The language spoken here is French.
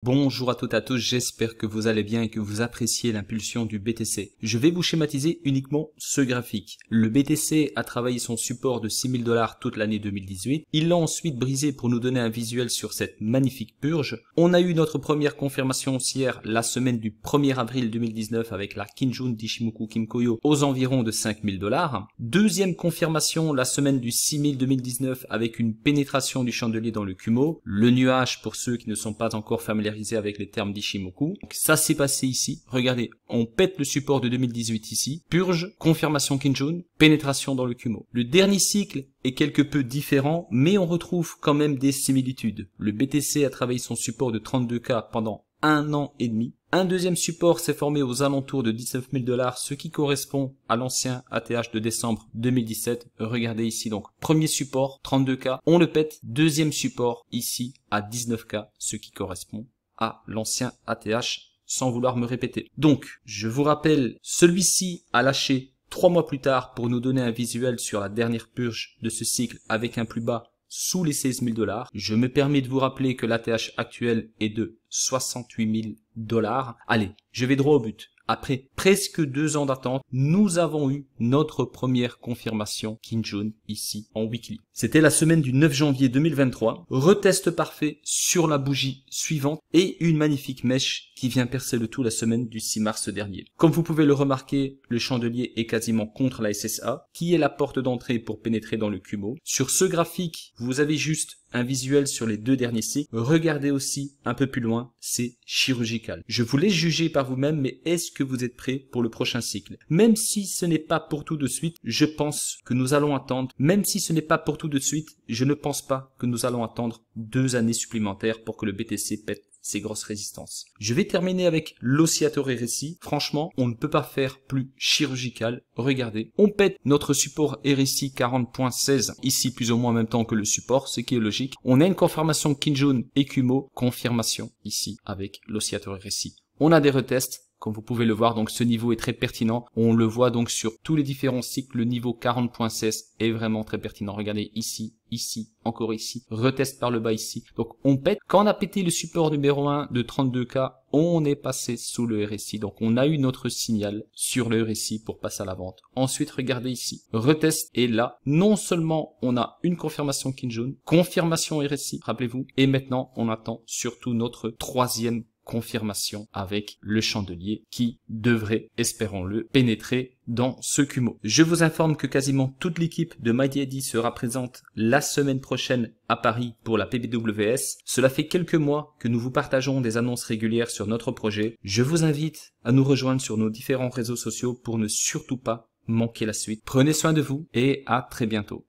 Bonjour à toutes et à tous, j'espère que vous allez bien et que vous appréciez l'impulsion du BTC. Je vais vous schématiser uniquement ce graphique. Le BTC a travaillé son support de 6000 $ toute l'année 2018. Il l'a ensuite brisé pour nous donner un visuel sur cette magnifique purge. On a eu notre première confirmation haussière la semaine du 1er avril 2019 avec la Kijun d'Ichimoku Kimkoyo aux environs de 5000 $. Deuxième confirmation la semaine du 6000 2019 avec une pénétration du chandelier dans le Kumo. Le nuage pour ceux qui ne sont pas encore familiarisés avec les termes d'Ichimoku. Donc ça s'est passé ici. Regardez, on pète le support de 2018 ici. Purge, confirmation Kijun, pénétration dans le Kumo. Le dernier cycle est quelque peu différent, mais on retrouve quand même des similitudes. Le BTC a travaillé son support de 32K pendant 1 an et demi. Un deuxième support s'est formé aux alentours de 19 000 $, ce qui correspond à l'ancien ATH de décembre 2017. Regardez ici donc, premier support 32K, on le pète. Deuxième support ici à 19K, ce qui correspond à l'ancien ATH sans vouloir me répéter. Donc, je vous rappelle, celui-ci a lâché 3 mois plus tard pour nous donner un visuel sur la dernière purge de ce cycle avec un plus bas sous les 16 000 $. Je me permets de vous rappeler que l'ATH actuel est de 68 000 $. Allez, je vais droit au but. Après presque 2 ans d'attente, nous avons eu notre première confirmation Kijun ici en weekly. C'était la semaine du 9 janvier 2023. Retest parfait sur la bougie suivante et une magnifique mèche qui vient percer le tout la semaine du 6 mars dernier. Comme vous pouvez le remarquer, le chandelier est quasiment contre la SSA, qui est la porte d'entrée pour pénétrer dans le Kumo. Sur ce graphique, vous avez juste un visuel sur les 2 derniers cycles. Regardez aussi un peu plus loin, c'est chirurgical. Je vous laisse juger par vous-même, mais est-ce que vous êtes prêts pour le prochain cycle? Même si ce n'est pas pour tout de suite, je pense que nous allons attendre. Même si ce n'est pas pour tout de suite, je ne pense pas que nous allons attendre 2 années supplémentaires pour que le BTC pète ces grosses résistances. Je vais terminer avec l'oscillateur RSI. Franchement, on ne peut pas faire plus chirurgical. Regardez, on pète notre support RSI 40.16 ici plus ou moins en même temps que le support, ce qui est logique. On a une confirmation Kijun et Kumo, confirmation ici avec l'oscillateur RSI. On a des retests. Comme vous pouvez le voir, donc ce niveau est très pertinent. On le voit donc sur tous les différents cycles. Le niveau 40.16 est vraiment très pertinent. Regardez ici, ici, encore ici. Retest par le bas ici. Donc on pète. Quand on a pété le support numéro 1 de 32K, on est passé sous le RSI. Donc on a eu notre signal sur le RSI pour passer à la vente. Ensuite, regardez ici. Retest. Et là, non seulement on a une confirmation Kijun, confirmation RSI, rappelez-vous. Et maintenant, on attend surtout notre troisième confirmation avec le chandelier qui devrait, espérons-le, pénétrer dans ce Kumo. Je vous informe que quasiment toute l'équipe de MyDD sera présente la semaine prochaine à Paris pour la PBWS. Cela fait quelques mois que nous vous partageons des annonces régulières sur notre projet. Je vous invite à nous rejoindre sur nos différents réseaux sociaux pour ne surtout pas manquer la suite. Prenez soin de vous et à très bientôt.